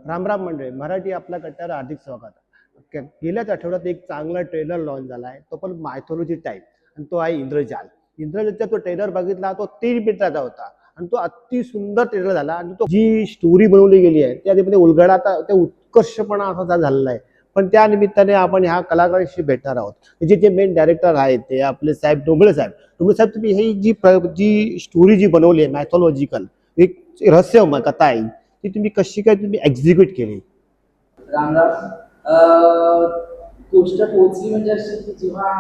राम राम मंडळी, मराठी आपल्या कट्ट्यावर हार्दिक स्वागत. गेल्याच आठवड्यात एक चांगला ट्रेलर लॉन्च झाला आहे, तो पण मायथॉलॉजी टाईप, आणि तो आहे इंद्रजाल. इंद्रजालचा तो ट्रेलर बघितला, तो 3 मिनिटाचा होता आणि तो अति सुंदर ट्रेलर झाला. आणि तो जी स्टोरी बनवली गेली आहे त्यामध्ये उलगडा त्या उत्कर्षपणा असा झालेला आहे. पण त्या निमित्ताने आपण ह्या कलाकारांशी भेटणार आहोत. जे जे मेन डायरेक्टर आहेत ते आपले साहेब डोंबळे साहेब. डोंबळे साहेब, तुम्ही ही जी स्टोरी जी बनवली आहे मॅथॉलॉजिकल, एक रहस्यमय कथा आहे, ती तुम्ही कशी काय तुम्ही एक्झिक्यूट केली? राम राम. गोष्ट पोहोचली म्हणजे अशी की जेव्हा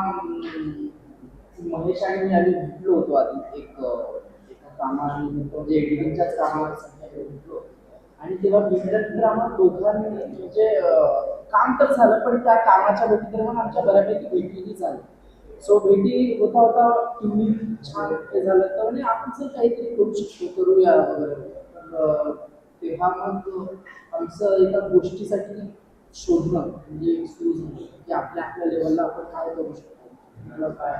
महेश आणि मी आम्ही भेटलो होतो आधी एका कामानिमित्त, म्हणजे एडिटिंगच्याच कामावर भेटलो. आणि तेव्हा भेटल्यानंतर आम्हाला दोघांनी म्हणजे काम तर झालं, पण त्या कामाच्या भेटीदरम्यान आमच्या बऱ्यापैकी भेटीही झाली. सो भेटी होता होता तुम्ही छान हे झालं तर म्हणजे आपण जर काहीतरी करू शकतो करूया वगैरे. तर तेव्हा मग आमचं एका गोष्टीसाठी शोधणं म्हणजे सुरू झालं की आपल्या आपल्या लेवलला आपण काय करू शकतो, आपलं काय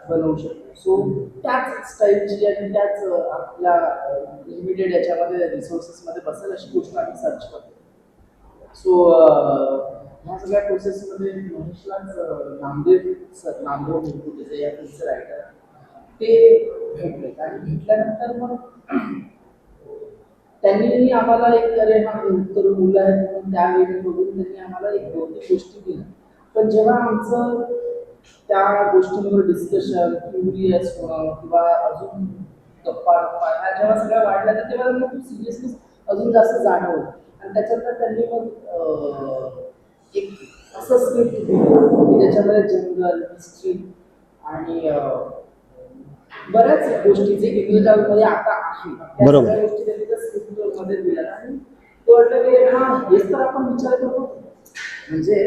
बनवू शकतो. सो त्याच स्टाईलची आणि त्याच आपल्या लिमिटेड याच्यामध्ये रिसोर्सेसमध्ये बसेल अशी गोष्ट आम्ही सर्च करतो. सो ह्या सगळ्या प्रोसेसमध्ये महेशलाच नामदेव मुरकुटे या फिल्मचे रायटर ते भेटले. आणि भेटल्यानंतर मग त्यांनी आम्हाला एक अरे हा तरुण मुलं आहेत म्हणून त्यावेळी बघून त्यांनी आम्हाला एक 2-3 गोष्टी दिल्या. पण जेव्हा आमचं त्या गोष्टींवर डिस्कशन, क्युरियस होणं किंवा अजून गप्पा गप्पा ह्या जेव्हा सगळ्या वाढल्या तर तेव्हा त्यांना खूप सिरियसनेस अजून जास्त जाणवलं. आणि त्याच्यानंतर त्यांनी मग एक असं स्क्रिप्ट दिलं की ज्याच्यामध्ये जंगल, हिस्ट्री आणि बऱ्याच गोष्टी जे इंग्रजांमध्ये आता आहे त्या सगळ्या गोष्टी त्यांनी त्या स्क्रिप्टमध्ये दिल्या. आणि तो वाटलं की हा हेच तर आपण विचार करतो, म्हणजे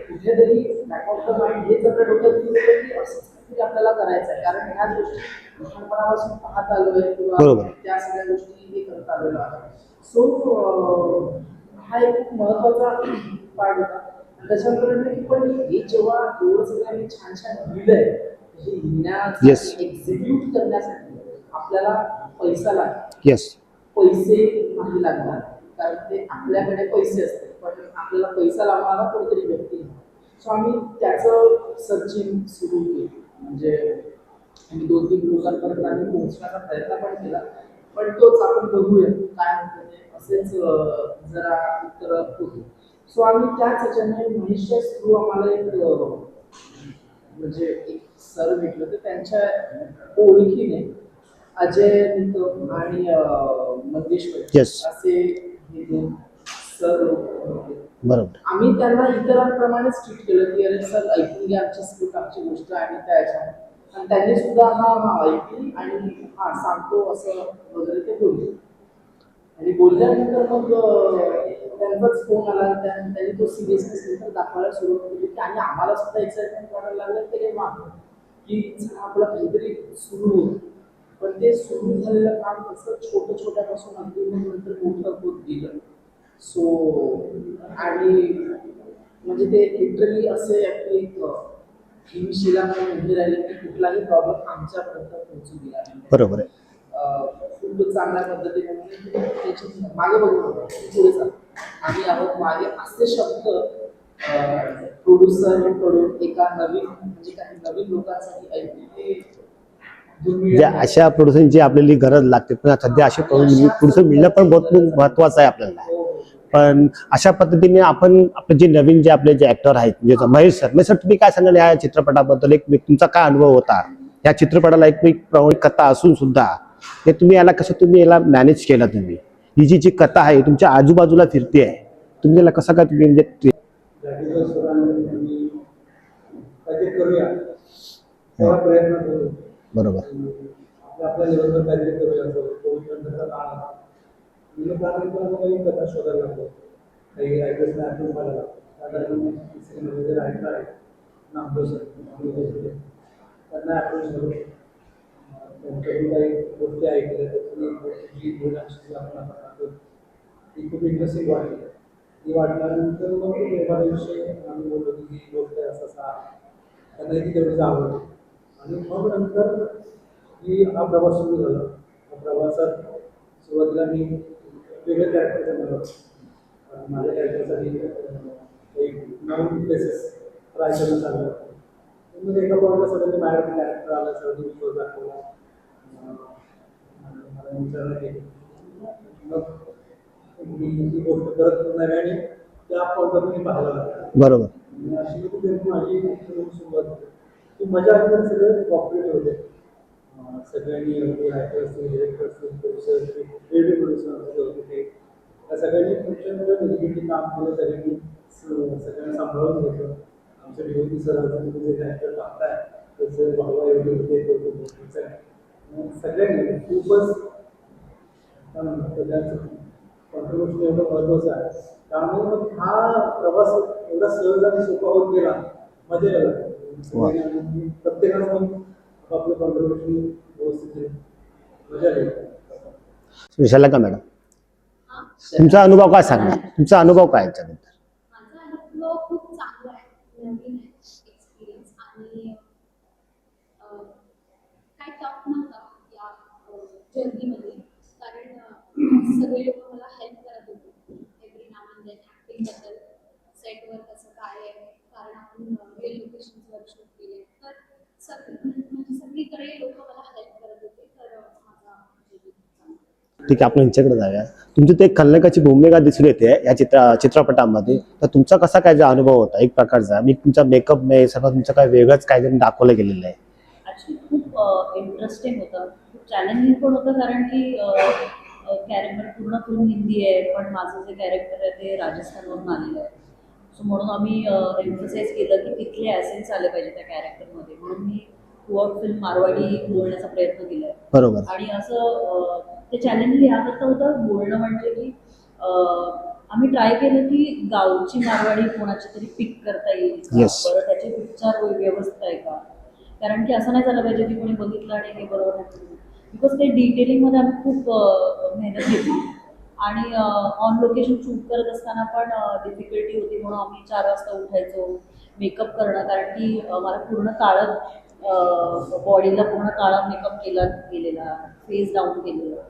कुठेतरी बॅक ऑफ द माइंड हेच आपल्या डोक्यात होतं की असंच काहीतरी आपल्याला करायचं आहे. कारण ह्या गोष्टी लहानपणापासून पाहत आलोय किंवा त्या सगळ्या गोष्टी हे करत आलेलो आहे. सो हा एक खूप महत्वाचा पार्ट होता. त्याच्यानंतर की पण हे जेव्हा एवढं सगळं आम्ही छान छान लिहिलंय, हे लिहिण्यासाठी एक्झिक्यूट करण्यासाठी आपल्याला पैसा लागतो. पैसे नाही लागणार, कारण ते आपल्याकडे पैसे असते, पण आपल्याला पैसा लावणारा कोणतरी व्यक्ती. सो आम्ही त्याचं सर्चिंग सुरू केली. म्हणजे आम्ही 2-3 लोकांपर्यंत आम्ही पोहोचण्याचा प्रयत्न पण केला. पण तोच आपण बघूया काय म्हणतो ते असेच जरा उत्तर होते. सो आम्ही त्याच ह्याच्याने महेशच्या थ्रू आम्हाला एक म्हणजे एक सर भेटलं, तर त्यांच्या ओळखीने अजय निकम आणि मंगेश असे हे 2 सर लोक. बरोबर. आम्ही त्यांना इतरांप्रमाणेच ट्रीट केलं की अरे सर ऐकून घ्या आमची स्क्रिप्ट, आमची गोष्ट आणि त्या ह्याच्याने. आणि त्यांनी सुद्धा हा ऐकली आणि हा सांगतो असं वगैरे ते बोलले. आणि बोलल्यानंतर मग त्यांचाच फोन आला. त्यांनी तो सिरियसनेस नंतर दाखवायला सुरू केली आणि आम्हाला सुद्धा एक्साइटमेंट वाटायला लागलं की रे वा की आपलं काहीतरी सुरू होतं. पण ते सुरू झालेलं काम कसं छोट्यापासून अगदी नंतर मोठं होत गेलं. सो आणि म्हणजे ते लिटरली असे आपली एक हिमशिला म्हणून उभी राहिली की कुठलाही प्रॉब्लेम आमच्यापर्यंत पोहोचू दिला नाही. बरोबर आहे. खूप चांगल्या पद्धतीने त्याची मागे बघून पुढे चालतो आम्ही आहोत मागे असे शब्द प्रोड्युसर कडून एका नवीन म्हणजे काही नवीन लोकांसाठी ऐकले. अशा प्रोड्युसरची आपल्याला गरज लागते, पण सध्या असे प्रोड्युसर मिळणं पण बहुत महत्वाचं आहे आपल्याला. पण अशा पद्धतीने आपण आपले जे नवीन जे आपले जे ऍक्टर आहेत, म्हणजे महेश सर, तुम्ही काय सांगाल या चित्रपटाबद्दल? एक तुमचा काय अनुभव होता या चित्रपटाला? एक प्रमाणित कथा असून सुद्धा हे तुम्ही याला कसं याला मॅनेज केलं? तुम्ही ही जी कथा आहे तुमच्या आजूबाजूला फिरते आहे, तुम्ही याला कसं काय तुम्ही म्हणजे बरोबर आपल्या लेवलवर काहीतरी करूया काही कथा शोधायला लागतो, काही रायटर्सने ॲप्रोच व्हायला लागतो. त्यामध्ये रायटर आहेत नामदेव सर, त्यांना ॲप्रोच करू. त्यांच्याकडून काही गोष्टी ऐकल्या, त्याची जी बोलांची आपण आता करतो ती खूप इंटरेस्टिंग वाटली. ती वाटल्यानंतर मग एखाद्या दिवशी आम्ही बोललो की ही गोष्ट असा त्यांनाही ती तेवढीच आवडली. आणि मग नंतर हा प्रवास सुरू झाला. या प्रवासात सुरुवातीला मी वेगळे कॅरेक्टर करणार होतो. माझ्या कॅरेक्टरसाठी एक नवीन प्लेसेस ट्राय करून चाललं. मग एका पॉईंटला सगळं माझ्याकडे कॅरेक्टर आलं, सगळं विश्वास दाखवला. मला विचारलं की मग मी ही गोष्ट परत नव्याने त्या पॉईंटवर मी पाहायला लागलो. बरोबर. अशी कुठे माझी सुरुवात होती. ती मजा आली, सगळे कॉपरेट होते. सगळ्यांनी writers, directors, producers, radio producers होते. त्या सगळ्यांनी तुमच्यामध्ये निगेटिव्ह काम केलं, सगळ्यांना सांभाळून घेतलं. आमच्या डिओपी सर तुम्ही जे कॅरेक्टर टाकताय त्याचं भावा एवढे होते सगळ्यांनी खूपच त्याचं कॉन्ट्रीब्युशन एवढं महत्त्वाचं आहे. त्यामुळे मग हा प्रवास एवढा सहज आणि सोपा होत गेला. मजा यायला प्रत्येकानं मग आपलं कॉन्ट्रीब्युशन व्यवस्थित मजा येईल. विशाला का मॅडम, तुमचा अनुभव काय सांगा, तुमचा अनुभव काय याच्याबद्दल? माझा अनुभव खूप चांगला आहे, नवीन आहे एक्सपिरियन्स आणि काय टफ नव्हता या जर्नीमध्ये, कारण सगळे लोक मला हेल्प करत होते एव्हरी नाव अँड देन ॲक्टिंगबद्दल, सेटवर कसं काय आहे, कारण आपण रिअल लोकेशन्सवर शूट केले, तर म्हणजे सगळीकडे लोक मला हेल्प करत होते. तर माझा ठीक आहे, आपण यांच्याकडे जाऊया. तुमची ते एक खलनायकाची भूमिका दिसून येते या चित्रपटामध्ये, तर तुमचा कसा काय जो अनुभव होता एक प्रकारचा? मी तुमचा मेकअप सगळं तुमचं काय वेगळंच काहीतरी दाखवलं गेलेलं आहे. ॲक्च्युली खूप इंटरेस्टिंग होतं, खूप चॅलेंजिंग पण होतं, कारण की कॅरेक्टर पूर्ण फिल्म हिंदी आहे, पण माझं जे कॅरेक्टर आहे ते राजस्थानवरून आलेलं आहे. सो म्हणून आम्ही एम्फसाइज केलं की तिथले ॲसेन्स आले पाहिजे त्या कॅरेक्टरमध्ये, म्हणून मी थ्रूआउट फिल्म मारवाडी बोलण्याचा प्रयत्न केला आहे. बरोबर. आणि असं ते चॅलेंज याकरता होतं बोलणं, म्हणजे की आम्ही ट्राय केलं की गावची मारवाडी कोणाची तरी पिक करता येईल का? Yes. बरं त्याचे उच्चार व्यवस्थित आहे का? कारण की असं नाही झालं पाहिजे की कोणी बघितलं आणि हे बरोबर नाही, बिकॉज ते डिटेलिंगमध्ये आम्ही खूप मेहनत घेतली. आणि ऑन लोकेशन शूट करत असताना पण डिफिकल्टी होती, म्हणून आम्ही 4 वाजता उठायचो मेकअप करणं, कारण की मला पूर्ण काळं बॉडीला पूर्ण काळा मेकअप गेलेला, फेस डाऊन केलेलं,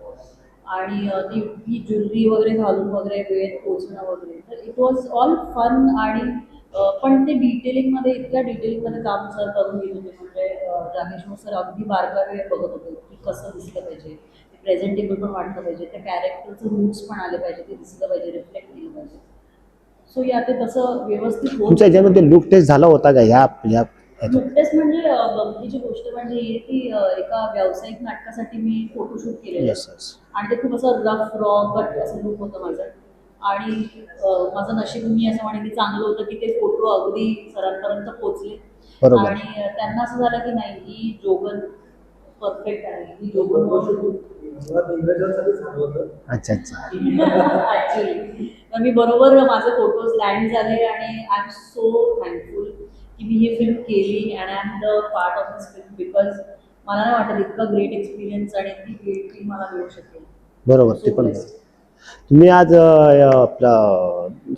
आणि ती ज्वेलरी वगैरे घालून वगैरे वेळेत पोचणं वगैरे. तर इट वॉज ऑल फन. आणि पण ते इतक्या डिटेलिंगमध्ये काम सर करून घेत होते, म्हणजे राकेश सर अगदी बारकावे बघत होते की कसं दिसलं पाहिजे, ते प्रेझेंटेबल पण वाटलं पाहिजे, त्या कॅरेक्टरचं रूट्स पण आले पाहिजे, ते दिसलं पाहिजे, रिफ्लेक्ट केलं पाहिजे. सो या ते तसं व्यवस्थित होत. तुमच्या याच्यामध्ये लुक टेस्ट झाला होता का या नुकतेच? म्हणजे गमतीची गोष्ट म्हणजे ही की एका व्यावसायिक नाटकासाठी मी फोटोशूट केलेलं आहे, आणि ते खूप असं रफ रॉ कट असं लुक होतं माझं. आणि माझं नशीब मी असं म्हणेन की चांगलं होतं की ते फोटो अगदी सरांपर्यंत पोहोचले. बरोबर. आणि त्यांना असं झालं की नाही, ही जोगन परफेक्ट आहे, ही जोगन इंग्रजांसाठी झालं होतं. अच्छा अच्छा. ऍक्च्युली तर मी बरोबर माझे फोटोज लँड झाले, आणि आय एम सो थँकफुल की मी ही फिल्म केली and I am the part of this film, because मला नाही वाटत इतका ग्रेट एक्सपिरियन्स आणि इतकी ग्रेट फिल्म मला मिळू शकेल. बरोबर. ते पण तुम्ही आज आपला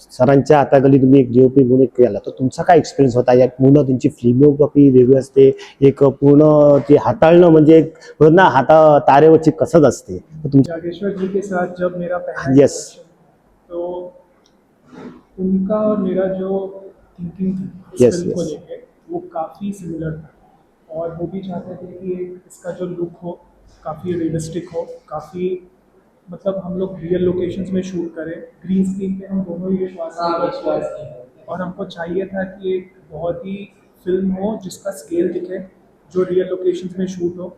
सरांच्या हाताखाली तुम्ही एक DOP म्हणून केला, तर तुमचा काय एक्सपिरियन्स होता? या पूर्ण तुमची फिल्मोग्राफी वेगळी असते, एक पूर्ण ते हाताळणं म्हणजे एक पूर्ण तारेवरची कसरत असते. तर तुमच्या जागेश्वर जी के साथ जब मेरा पहला Yes. तो उनका और मेरा जो थिंकिंग थी इस फिल्म को लेके वो काफ़ी सिमिलर था, और वो भी चाहते थे कि इसका जो लुक हो काफ़ी रियलिस्टिक हो, काफ़ी मतलब हम लोग रियल लोकेशंस में शूट करें, ग्रीन स्क्रीन पे हम दोनों ही विश्वास किए, और हमको चाहिए था कि एक बहुत ही फिल्म हो जिसका स्केल दिखे, जो रियल लोकेशंस में शूट हो.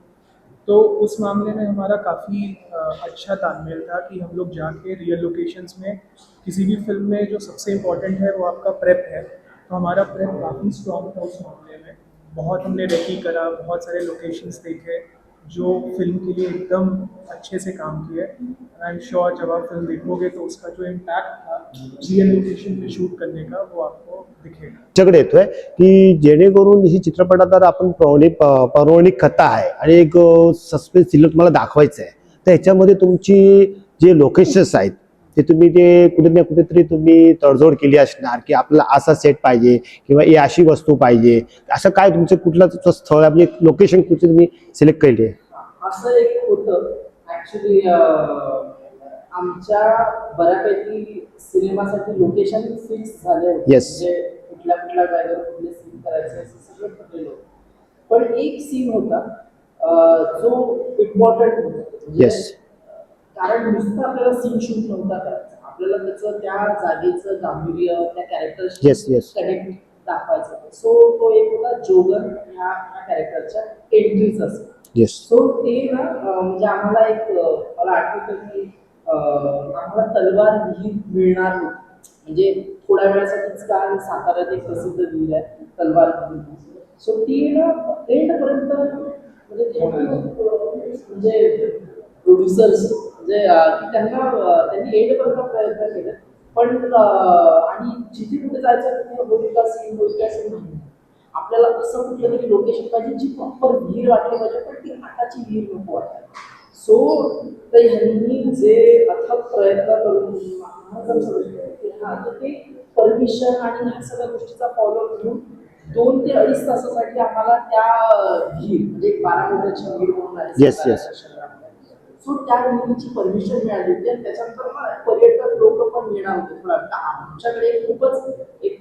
तो उस मामले में हमारा काफ़ी अच्छा तालमेल था कि हम लोग जाके रियल लोकेशंस में, किसी भी फिल्म में जो सबसे इम्पोर्टेंट है वो आपका प्रेप है, तो हमारा प्रेप काफ़ी स्ट्रॉन्ग था उस मामले में. बहुत हमने रेकी करा, बहुत सारे लोकेशंस देखे जो फिल्म के लिए एकदम अच्छे से काम किए. आई एम श्योर जब आप फिल्म देखोगे तो उसका जो इम्पैक्ट था रियल लोकेशन में शूट करने का वो आपको दिखेगा. तुमच्याकडे येतोय की जेणेकरून ही चित्रपटात आपण पौराणिक कथा आहे आणि एक सस्पेन्स थ्रिलर तुम्हाला दाखवायचं आहे, तर ह्याच्यामध्ये तुमची जे लोकेशन्स आहेत ते तुम्ही ते कुठे ना कुठेतरी तुम्ही तडजोड केली असणार की आपल्याला असा सेट पाहिजे किंवा ही अशी वस्तू पाहिजे, असं काय तुमचं कुठलं स्थळ म्हणजे लोकेशन कुठे तुम्ही सिलेक्ट केली आहे? असं एक होतं ऍक्च्युली. आमच्या बऱ्यापैकी सिनेमासाठी लोकेशन फिक्स झाले होते. Yes. म्हणजे कुठल्या कुठल्या जागेवर कुठले सीन करायचे असं सगळं ठरलेलं होतं. पण एक सीन होता जो इम्पॉर्टंट होता. म्हणजे, Yes. कारण नुसतं आपल्याला सीन शूट नव्हता करायचा, आपल्याला त्याचं त्या जागेचं गांभीर्य त्या कॅरेक्टरशी Yes, yes. कनेक्ट दाखवायचा होता. सो तो एक होता जोगन ह्या कॅरेक्टरच्या एंट्रीचा असतो. येस. सो ते ना म्हणजे आम्हाला एक मला आठवतं की आम्हाला तलवार विहीर मिळणार होती. म्हणजे थोड्या वेळासाठीच काय साताऱ्यात एक प्रसिद्ध विहीर आहे तलवार विहीर. सो ती ना एंडपर्यंत म्हणजे म्हणजे प्रोड्युसर्स म्हणजे की त्यांना त्यांनी एंडपर्यंत प्रयत्न केले. पण आणि जिथे कुठे जायचं तिथे होईल का सीन नाही. आपल्याला असं कुठलं तरी लोकेशन पाहिजे जी प्रॉपर विहीर वाटली पाहिजे, पण ती आटाची विहीर नको वाटायला. सो तर ह्यांनी जे अथक प्रयत्न करून आम्हाला जर समजलं की हा तर ते परमिशन आणि ह्या सगळ्या गोष्टीचा फॉलो करून 2 ते 2.5 तासासाठी आम्हाला त्या विहीर म्हणजे 12 मीटरची विहीर म्हणून आहे Yes, सातारा yes. शहरामध्ये. सो त्या विहिरीची परमिशन मिळाली होती आणि त्याच्यानंतर मग पर्यटक लोक पण येणार होते. थोडा आमच्याकडे खूपच एक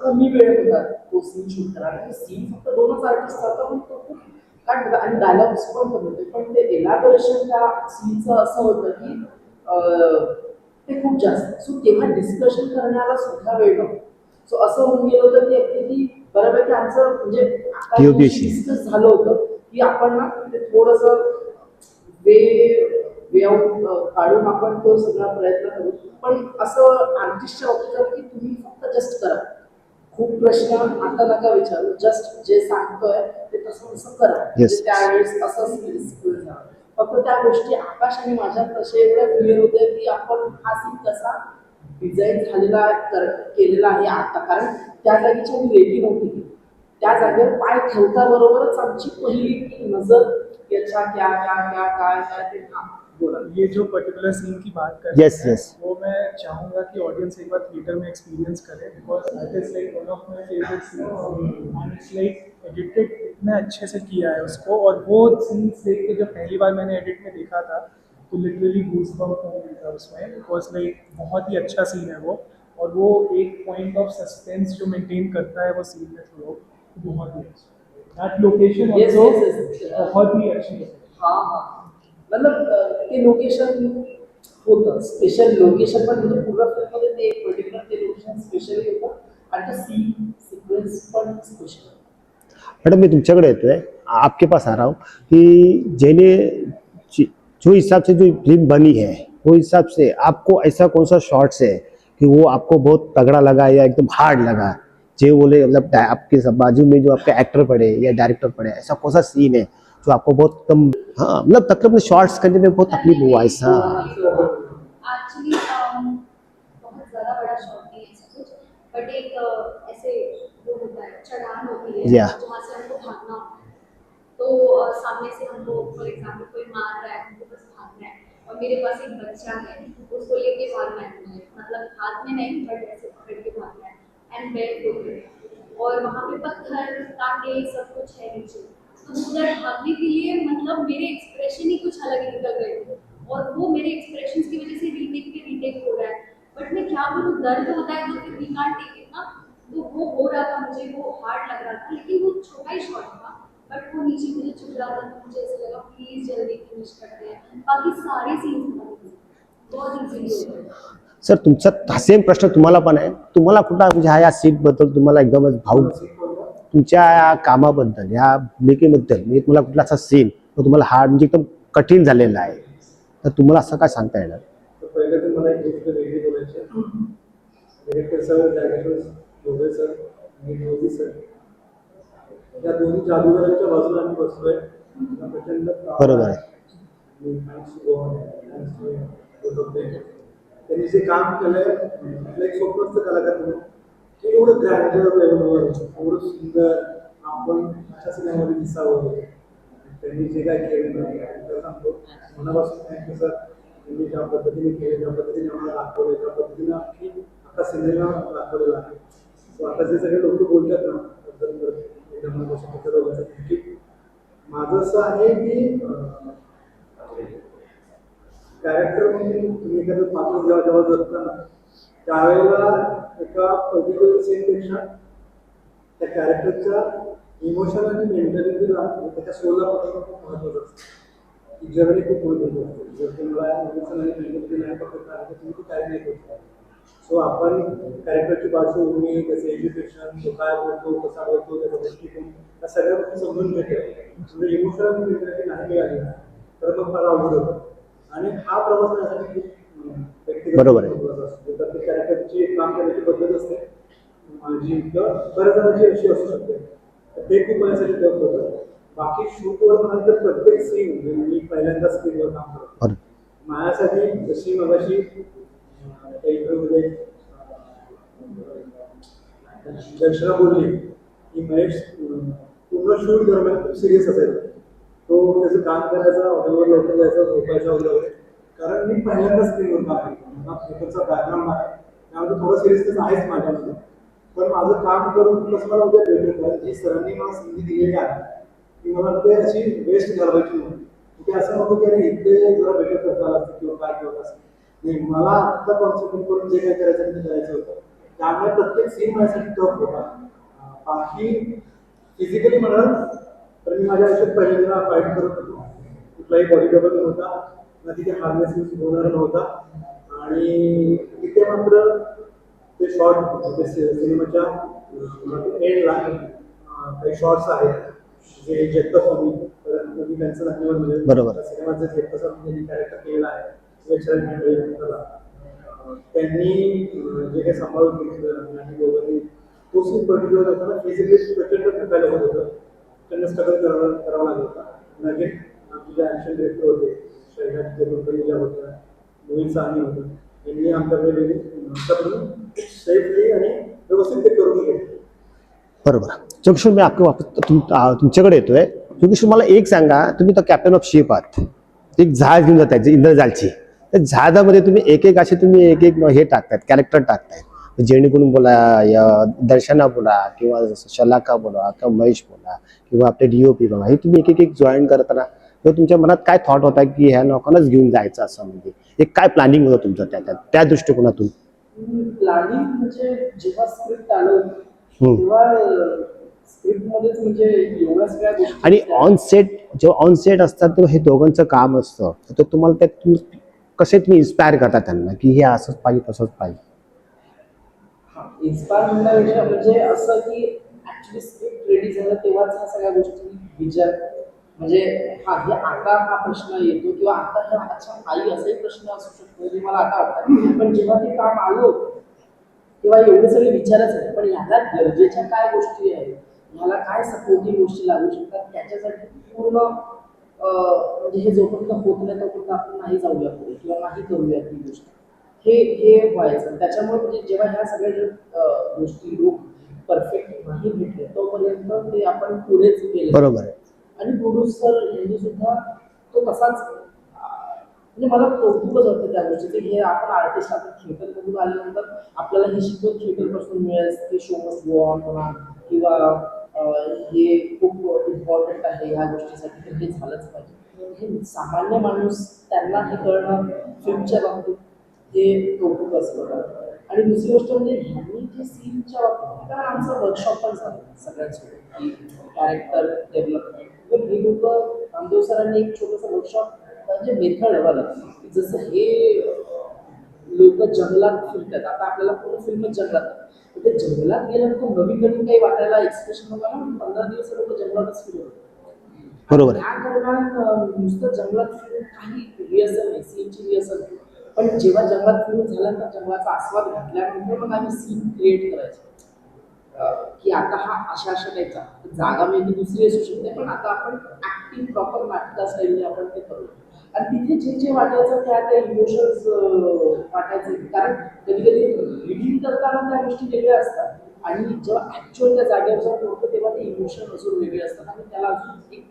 कमी वेळ होता तो सीन शूट करायला. सीन फक्त 2च आर्टिस्ट होता, पण तो खूप काय आणि डायलॉग्स पण होते. पण ते एलॅबोरेशन त्या सीनचं असं होतं की ते खूप जास्त. सो तेव्हा डिस्कशन करण्याला सुद्धा वेळ नव्हता. सो असं होऊन गेलं होतं की अगदी बऱ्यापैकी आमचं म्हणजे POP. डिस्कस झालं होतं की आपण ना ते थोडंसं वे वे आउट काढून आपण तो सगळा प्रयत्न करू. पण असं आर्टिस्टच्या बाबतीत झालं की तुम्ही फक्त जस्ट करा. खूप प्रश्न आता नका विचारू, जस्ट जे सांगतोय ते तसं तसं करा. म्हणजे त्यावेळेस असं सिक्वेन्स झाला. फक्त त्या गोष्टी आकाश आणि माझ्यात तसे एवढ्या क्लिअर होते की आपण हा सीन कसा डिझाईन झालेला केलेला आहे आता. कारण त्या जागेची आम्ही रेडी नव्हती केली. त्या जागेवर पाय ठेवता बरोबरच आमची पहिली नजर याच्या क्या क्या क्या काय काय ते हा बोला. ये जो पर्टिकुलर सीन की बात कर Yes, yes. वो मैं चाहूँगा कि ऑडियंस एक बार थिएटर में एक्सपीरियंस करे, because that is like one of my favourite scenes end it's like edited इतने अच्छे से किया है उसको. और वो सीन्स देख के जब पहली बार मैंने एडिट में देखा था तो लिटरली गूज़बम्प हो गया था उसमें, बिकॉज लाइक बहुत ही अच्छा सीन है वो. और वो एक पॉइंट ऑफ सस्पेंस जो मेंटेन करता है वो सीन में थ्रू आउट, बहुत ही अच्छा. That location Yes, also yes, yes. बहुत ही अच्छी है. हा हा मतलब ते लोकेशन होतं स्पेशल लोकेशन. पण म्हणजे पूर्ण फिल्ममध्ये ते एक पर्टिक्युलर ते लोकेशन स्पेशली होतं आणि तो सीन सिक्वेन्स पण स्पेशल. मैडम मैं तुमच्याकडे येतोय, आपके पास आ रहा हूँ कि जो हिसाब से जो फिल्म बनी है वो हिसाब से आपको ऐसा कौन सा शॉट्स है कि वो आपको बहुत तगड़ा लगा या एकदम हार्ड लगा, जो बोले मतलब आपके बाजू में जो आपके एक्टर पड़े या डायरेक्टर पड़े, ऐसा कौन सा सीन है जो आपको बहुत एकदम हाँ मतलब तकलीफ शॉर्ट्स करने में बहुत तकलीफ हुआ ऐसा? एक्चुअली बहुत ज़्यादा बड़ा शॉट नहीं है ऐसा कुछ, बट एक ऐसे वो होता है चढ़ान होती है Yeah. जहाँ से हमको भागना होता है. तो सामने से हमको फॉर एग्जाम्पल कोई मार रहा है, हमको बस भागना है और मेरे पास एक बच्चा है, उसको लेके भागना है मुझे, मतलब हाथ में नहीं बट ऐसे पकड़ के भागना है एंड बेयर और वहाँ पे पत्थर कांटे सब कुछ है नीचे. तो उधर भागने के लिए मतलब मेरे एक्सप्रेशन ही कुछ अलग ही निकल गए थे और वो मेरे एक्सप्रेशन की वजह से रीटेक पे रीटेक हो रहा है. बट मैं क्या बोलूँ, दर्द होता है तो फिर वी कांट टेक इट ना. तो वो हो रहा था, मुझे वो हार्ड लग रहा था, लेकिन वो छोटा ही शॉट था बट वो नीचे मुझे चुभ रहा था. तो मुझे ऐसा लगा प्लीज जल्दी फिनिश करते हैं. बाकी सारे सीन्स बहुत इजीली हो गए. सर तुमचा सेम प्रश्न तुम्हाला पण आहे, तुम्हाला कुठला म्हणजे ह्या सीटबद्दल तुम्हाला एकदमच भाऊ तुमच्या या कामाबद्दल या भूमिकेबद्दल म्हणजे तुम्हाला कुठला असा सीन तो तुम्हाला हार्ड म्हणजे एकदम कठीण झालेला आहे, तर तुम्हाला असं काय सांगता येणार? तर पहिले तर मला एक गोष्ट वेगळी बोलायची आहे. डिरेक्टर सर, डायरेक्टर दोघे सर आणि मोदी सर या दोन्ही जादूगारांच्या बाजूला आम्ही बसलोय. मला प्रचंड बरोबर आहे. त्यांनी जे काम केलंय आपलं एक स्वप्नस्थ कलाकार म्हणून की एवढं ग्रँडर लेवलवर एवढं सुंदर आपण अशा सिनेमामध्ये दिसावं. त्यांनी जे काय केलं त्याला सांगतो मनापासून थँक्यू सर. त्यांनी ज्या पद्धतीने केले, ज्या पद्धतीने आम्हाला दाखवलं, ज्या पद्धतीने आता सिनेमा दाखवलेला आहे. सो आता जे सगळे लोक बोलतात ना की माझं असं आहे की कॅरेक्टर म्हणून तुम्ही एखादं पात्र जेव्हा जेव्हा जगता ना त्यावेळेला एका पर्टिक्युलर सीनपेक्षा त्या कॅरेक्टरच्या इमोशन आणि मेंटॅलिटीला त्याच्या सोलला पकडणं खूप महत्त्वाचं असतं. की जगणे खूप महत्त्वाचं असतं. जर तुम्हाला इमोशन आणि मेंटॅलिटी नाही पकडता आलं तर तुम्ही ते काही नाही करू शकत. सो आपण कॅरेक्टरची पार्श्वभूमी, त्याचं एज्युकेशन, तो काय बोलतो, कसा बोलतो, त्याचा दृष्टिकोन या सगळ्या गोष्टी समजून घेते. म्हणजे इमोशन आणि मेंटॅलिटी नाही मिळाली ना तर मग फार अवघड होतं. आणि हा प्रवास माझ्यासाठी खूप व्यक्तिगत बरोबर आहे. महत्त्वाचा असतो. प्रत्येक कॅरेक्टरची एक काम करण्याची पद्धत असते माझी किंवा बऱ्याच जणांची अशी असू शकते. तर ते खूप माझ्यासाठी टफ होतं. बाकी शूटवर म्हणाल तर प्रत्येक सीन म्हणजे मी पहिल्यांदा स्क्रीनवर काम करतो. बरोबर. माझ्यासाठी जशी मगाशी त्या इंटरव्ह्यूमध्ये दर्शना बोलली की महेश पूर्ण शूट दरम्यान खूप सिरियस असायचा. तो त्याचं काम करायचा, हॉटेलवर लवकर जायचा, झोपायचा वगैरे. कारण मी पहिल्यांदा स्क्रीनवर काम करतो. मला थिएटरचा बॅकग्राऊंड आहे त्यामध्ये थोडं सिरियसनेस आहेच माझ्यामध्ये. पण माझं काम करून कसं मला उद्या बेटर करायचं जी सरांनी मला संधी दिलेली आहे ती मला ते अशी वेस्ट घालवायची नव्हती. ते असं नको की अरे इथे जरा बेटर करता आलं असतं किंवा काय किंवा असं नाही. मला आत्ता कॉन्सन्ट्रेट करून जे काय करायचं ते करायचं होतं. त्यामुळे प्रत्येक सीन माझ्यासाठी टफ होता. बाकी फिजिकली म्हणाल तर मी माझ्या आयुष्यात पहिल्यांदा फाईट करत होतो. कुठलाही बॉडी डबल नव्हता ना तिथे हार्नेस यूज होणार नव्हता. आणि तिथे मात्र ते शॉर्ट सिनेमाच्या एंडला काही शॉर्ट्स आहेत जे जेक्टस मी त्यांचं दाखवलं म्हणजे बरोबर. सिनेमाचं जेक्टस कॅरेक्टर केलेलं आहे. त्यांनी जे काही सांभाळून घेतलं आणि दोघांनी तो सीन पर्टिक्युलर होता फिजिकली प्रचंड थकायला होत होतं. त्यांना स्ट्रगल करावा लागत होता. म्हणजे आमचे जे ॲक्शन डिरेक्टर होते शहरात कंपनीला होत्या मोहित साहनी होतं यांनी आमच्याकडे सेफली आणि व्यवस्थित ते करून घेतलं. बरोबर. जोगेश्वर मी वापस तुमच्याकडे येतोय. जोगेश्वर मला एक सांगा, तुम्ही तर कॅप्टन ऑफ शिप आहात, एक जहाज घेऊन जाताय इंद्रजालची. त्या जहाजामध्ये तुम्ही एक एक असे तुम्ही एक एक हे टाकतायत, कॅरेक्टर टाकतायत, जेणेकरून बोला या दर्शना बोला किंवा शलाका बोला किंवा महेश बोला किंवा आपले DOP बघा, हे तुम्ही एक एक एक जॉईन करताना किंवा तुमच्या मनात काय थॉट होता की ह्या लोकांनाच घेऊन जायचं असं, म्हणजे एक काय प्लॅनिंग होतं तुमचं त्या दृष्टिकोनातून? प्लॅनिंग म्हणजे जेव्हा स्क्रिप्ट आलं तेव्हा स्क्रिप्ट मध्येच म्हणजे एवढ्या सगळ्या गोष्टी आणि जेव्हा ऑन सेट असतात तेव्हा हे दोघांचं काम असतं, तर तुम्हाला त्यात तुम्ही कसे तुम्ही इन्स्पायर करता त्यांना की हे असंच पाहिजे तसंच पाहिजे? इन्स्पायर म्हणण्यापेक्षा म्हणजे असं की ऍक्च्युली स्क्रिप्ट रेडी झालं तेव्हाच ह्या सगळ्या गोष्टी विचार म्हणजे हा हे आता हा प्रश्न येतो किंवा आता हा अच्छा आई असाही प्रश्न असू शकतो जे मला आता वाटतं. पण जेव्हा ते काम आलं होतं तेव्हा एवढे सगळे विचारच आहे. पण ह्याला गरजेच्या काय गोष्टी आहेत, ह्याला काय सपोर्टिंग गोष्टी लागू शकतात त्याच्यासाठी पूर्ण म्हणजे हे जोपर्यंत होत नाही तोपर्यंत आपण नाही जाऊया पुढे किंवा नाही करूया ती गोष्ट. हे व्हायचं. त्याच्यामुळे म्हणजे जेव्हा ह्या सगळ्या गोष्टी लोक परफेक्ट नाही भेटले तोपर्यंत ते आपण पुढेच गेले. बरोबर आहे. आणि प्रोड्युसर यांनी सुद्धा तो तसाच म्हणजे मला कौतुकच वाटतं त्या गोष्टीचे. हे आपण आर्टिस्ट आपण थिएटरमधून आल्यानंतर आपल्याला हे शिकवत थिएटरपासून मिळेल की शो मस्ट गो ऑन म्हणा किंवा हे खूप इम्पॉर्टंट आहे ह्या गोष्टीसाठी तर हे झालंच पाहिजे. हे सामान्य माणूस त्यांना हे कळणं फिल्मच्या बाबतीत हे कौतुक असतं. आणि दुसरी गोष्ट म्हणजे ह्यांनी जे सीनच्या बाबतीत कारण आमचं वर्कशॉप पण झालं सगळ्यांसोबत की कॅरेक्टर डेव्हलपमेंट. तर हे लोक रामदेव सरांनी एक छोटंसं वर्कशॉप म्हणजे मेथड हवं जसं हे लोक जंगलात फिरतात. आता आपल्याला पूर्ण फिल्म जंगलात तर ते जंगलात गेल्यानंतर नवीन नवीन काही वाटायला एक्सप्रेशन होता ना. 15 दिवस लोक जंगलातच फिरत होते. बरोबर आहे. त्या दरम्यान नुसतं जंगलात फिरून काही रिहर्सल नाही सीनची रिहर्सल. पण जेव्हा जंगलात फिरून झाल्यानंतर जंगलाचा आस्वाद घेतल्यानंतर मग आम्ही सीन क्रिएट करायचो की आता हा अशा अशा टाईपचा जागा मेबी दुसरी असू शकते पण आता आपण ऍक्टिंग प्रॉपर नाटका स्टाईलने आपण ते करू. आणि तिथे जे जे वाटायचं त्या इमोशन्स वाटायचे. कारण कधी कधी रिडिंग करताना त्या गोष्टी वेगळ्या असतात आणि जेव्हा ऍक्च्युअल त्या जागेवर जाऊन होतं तेव्हा ते इमोशन अजून वेगळे असतात आणि त्याला अजून एक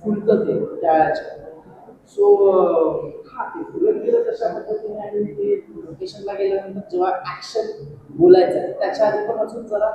फुलतं ते त्याच्या. सो हा ते फुलत गेलं तशा पद्धतीने आणि ते लोकेशनला गेल्यानंतर जेव्हा ऍक्शन बोलायचं त्याच्या आधी पण अजून जरा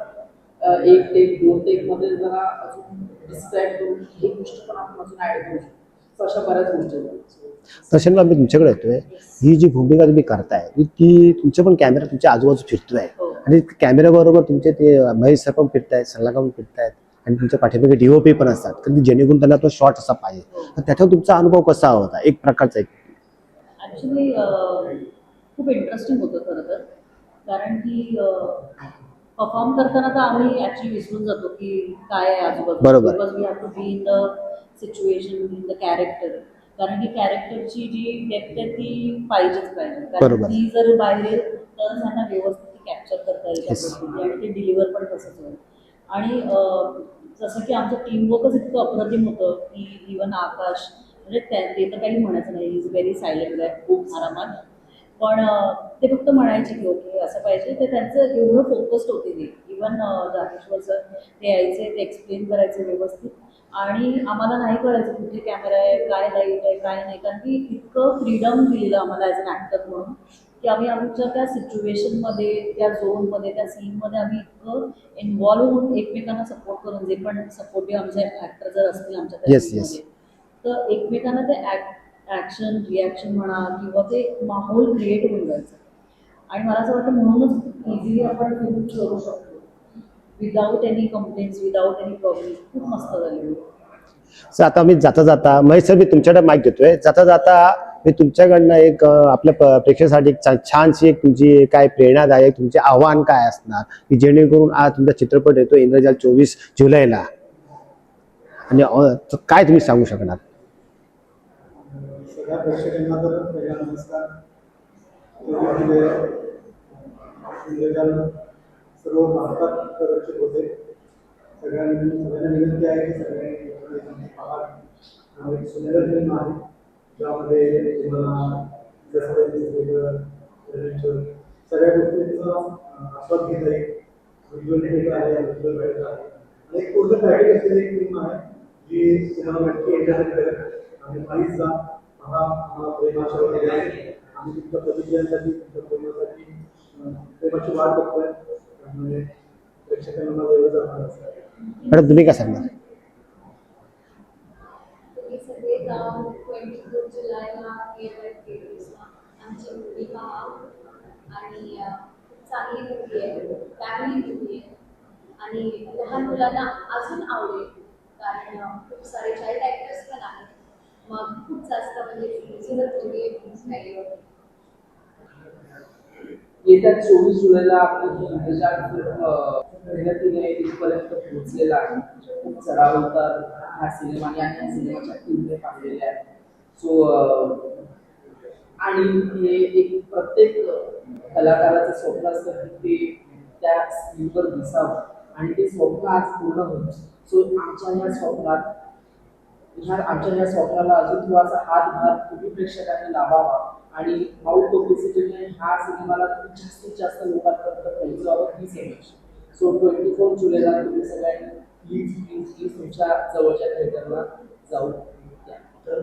एक टेक 2 टेक मध्ये जरा अजून डिस्क्राईब करून ही गोष्ट पण आपण अजून ऍड करू शकतो. तर अशा बऱ्याच गोष्टी आहेत. So, तसे मी तुमच्याकडे येतोय, ही जी भूमिका तुम्ही करताय ती तुमचे पण कॅमेरा तुमच्या आजूबाजू फिरतोय हो. आणि कॅमेरा बरोबर तुमचे ते महेश सर पण फिरतायत, सल्लागार पण फिरतायत आणि तुमच्या पाठीमागे DOP पण असतात, कारण जेणेकरून त्यांना तो शॉट असा पाहिजे. तर त्याच्यावर तुमचा अनुभव कसा होता एक प्रकारचा? ॲक्च्युली खूप इंटरेस्टिंग होतं खरं तर, कारण की परफॉर्म करताना तर आम्ही ॲक्च्युली विसरून जातो की काय आहे आजूबाजूला, बरोबर. Because we have to be in the situation, in the character. कारण की कॅरेक्टरची जी डेप्थ आहे ती पाहिजेच पाहिजे, कारण बरोबर. ती जर बाहेर येईल तर त्यांना व्यवस्थित कॅप्चर करता येईल त्या Yes. गोष्टी आणि ते डिलिव्हर पण तसंच होईल. आणि जसं की आमचं टीमवर्कच इतकं अप्रतिम होतं की इवन आकाश, म्हणजे ते तर काही म्हणायचं नाही, इज व्हेरी सायलेंट आहे, खूप आरामात. पण ते फक्त म्हणायचे की ओके असं पाहिजे, ते त्यांचं एवढं फोकस्ड होते ते. इवन जागेश्वर सर ते यायचे, ते एक्सप्लेन करायचे व्यवस्थित आणि आम्हाला नाही कळायचं कुठे कॅमेरा आहे, काय लाईट आहे, काय नाही, कारण की इतकं फ्रीडम दिलेलं आम्हाला ॲज अन ॲक्टर म्हणून की आम्ही आमच्या त्या सिच्युएशनमध्ये, त्या झोनमध्ये, त्या सीनमध्ये आम्ही इतकं इन्व्हॉल्व्ह होऊन एकमेकांना सपोर्ट करून, जे पण सपोर्टिव्ह आमचे ॲक्टर जर असतील आमच्या त्या Yes, yes. सीनमध्ये, तर एकमेकांना ते ॲक्शन रिॲक्शन म्हणा किंवा ते माहोल क्रिएट होऊन जायचं. आणि मला असं वाटतं म्हणूनच इझिली आपण फिल्म करू शकतो without any complaints, without any problem. खूप मस्त झाली. सर आता मी जाता जाता महेश सर, मी तुमच्याकडे माईक घेतोय, जाता जाता मी तुमच्याकडनं एक आपल्या प्रेक्षकासाठी एक छानशी एक तुमची काय प्रेरणादायक तुमचे आव्हान काय असणार की जेणेकरून आज तुमचा चित्रपट येतो इंद्रजाल 24 जुलैला, आणि काय तुम्ही सांगू शकणार? सगळ्या प्रेक्षकांना तर पहिला नमस्कार. इंद्रजाल सर्व भारतात प्रदर्शित होते. सगळ्यांना विनंती आहे की सगळ्यांनी पाहा. एक सुंदर फिल्म आहे ज्यामध्ये तुम्हाला सगळ्या गोष्टींचा आस्वाद घेता येईल. व्हिज्युअल आहे, व्हिज्युअल आहे आणि एक पूर्ण पॅकेज असलेली एक फिल्म आहे जी तुम्हाला नक्की एंटरटेन करेल. आणि प्लीज जा पहा, प्रेमाशा केले आहे आम्ही तुमच्या प्रतिक्रियांसाठी, तुमच्या प्रेमासाठी प्रेमाची वाट बघतोय. त्यामुळे प्रेक्षकांना मला एवढं जाणार असतं. मॅडम तुम्ही काय सांगणार? तुम्ही सगळे जाऊन 24 जुलैला थिएटर्सला आमची मूवी पहा आणि खूप चांगली मूवी आहे, फॅमिली मूवी आहे आणि लहान मुलांना अजून आवडेल, कारण खूप सारे चाइल्ड ॲक्टर्स पण आहेत. मग खूप जास्त म्हणजे सुरत मूवी आहे. येत्या 24 जुलैला आपली इंद्रजाल मेहनतीने इथपर्यंत पोहोचलेला आहे. खूप चढाव उतार ह्या सिनेमाने आणि ह्या सिनेमाच्या टीमने पाहिलेले आहे. सो आणि हे एक प्रत्येक कलाकाराचं स्वप्न असतं की ते त्या स्क्रीनवर दिसावं आणि ते स्वप्न आज पूर्ण होतं. सो आमच्या ह्या स्वप्नाला अजून थोडासा हातभार तुम्ही प्रेक्षकांनी लावावा आणि माउथ पब्लिसिटीने ह्या सिनेमाला जास्तीत जास्त लोकांपर्यंत पोहोचवावं हीच अपेक्षा. सो 24 जुलैला तुम्ही सगळ्यांनी प्लीज तुमच्या जवळच्या थिएटरला जाऊ द्या.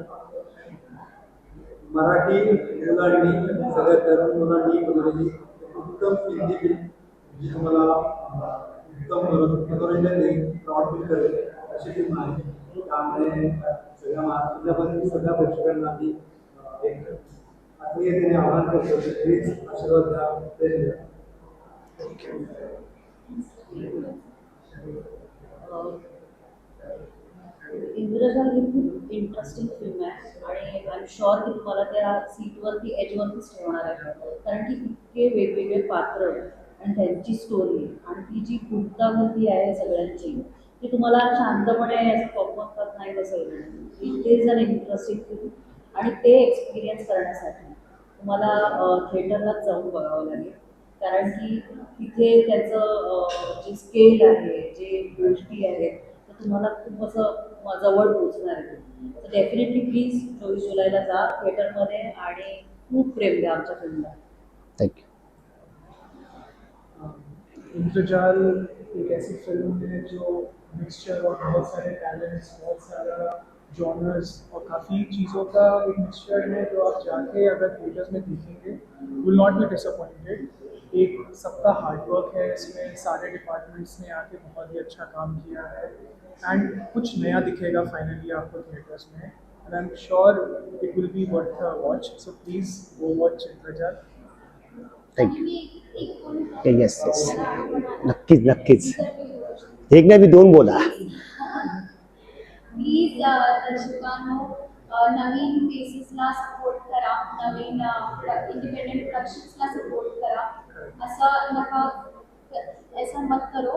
मराठी मुलांनी, सगळ्या तरुण मुलांनी बनवलेली उत्तम हिंदी फिल्म जी तुम्हाला उत्तम मनोरंजन देईल, प्राऊड फील करेल अशी फिल्म आहे. त्यामुळे सगळ्या महाराष्ट्रामध्ये सगळ्या प्रेक्षकांना आधी एक आत्मीयतेने आवाहन करतो की प्लीज आशीर्वाद द्या, प्रेम द्या. इंद्रजाल ही खूप इंटरेस्टिंग फिल्म आहे आणि आय एम शुअर की तुम्हाला त्या सीटवरती एजवरतीच ठेवणार आहे, कारण की इतके वेगवेगळे पात्र आणि त्यांची स्टोरी आणि ती जी गुंतागुंती आहे सगळ्यांची, ती तुम्हाला शांतपणे असं पॉपअप नाही बसवलं. It is an interesting film आणि ते एक्सपिरियन्स करण्यासाठी तुम्हाला थिएटरलाच जाऊन बघावं लागेल, कारण की तिथे त्याचं जे स्केल आहे, जे गोष्टी आहेत, तर तुम्हाला खूप असं जवळ पोहोचणार आहे. तर डेफिनेटली प्लीज 24 जुलैला जा थिएटरमध्ये आणि खूप प्रेम द्या आमच्या फिल्मला. थँक्यू. इंद्रजाल एक ऐसी फिल्म है जो मिक्सचर और बहुत सारे टैलेंट्स, बहुत सारा जॉनर्स और काफ़ी चीज़ों का एक मिक्सचर है जो आप जाके अगर थिएटर्स में देखेंगे विल नॉट बी डिसअपॉइंटेड. एक सबका हार्डवर्क है इसमें, सारे डिपार्टमेंट्स ने आके बहुत ही अच्छा काम किया है एंड कुछ नया दिखेगा फाइनली आपको थिएटर्स में. and I'm sure it will be worth a watch. So please go watch Indrajal. Thank you yes yes नक्कीच नक्कीच एक नाही मी 2 बोला. प्लीज दर्शकांनो नवीन फेसेसला सपोर्ट करा, नवीन इंडिपेंडेंट प्रोडक्शन्सला सपोर्ट करा. असं नका, ऐसा मत करो,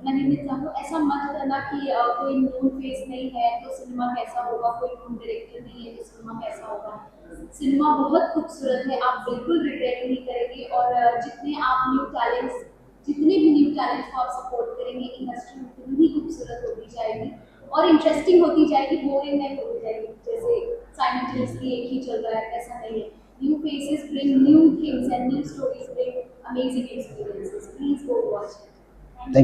मैं नहीं चाहूँ ऐसा मत करना कि कोई न्यू फेस नहीं है तो सिनेमा कैसा होगा, कोई न्यू डायरेक्टर नहीं है तो सिनेमा कैसा होगा. सिनेमा बहुत खूबसूरत है, आप बिल्कुल रिग्रेट नहीं करेंगे. और जितने भी न्यू टैलेंट्स को आप सपोर्ट करेंगे, इंडस्ट्री उतनी ही खूबसूरत होती जाएगी और इंटरेस्टिंग होती जाएगी, बोरिंग नहीं होती जाएगी. जैसे साइमल्टेनियसली एक ही चल रहा है, ऐसा नहीं है. New faces bring new things and new stories bring amazing experiences. Please go watch it. Thank you.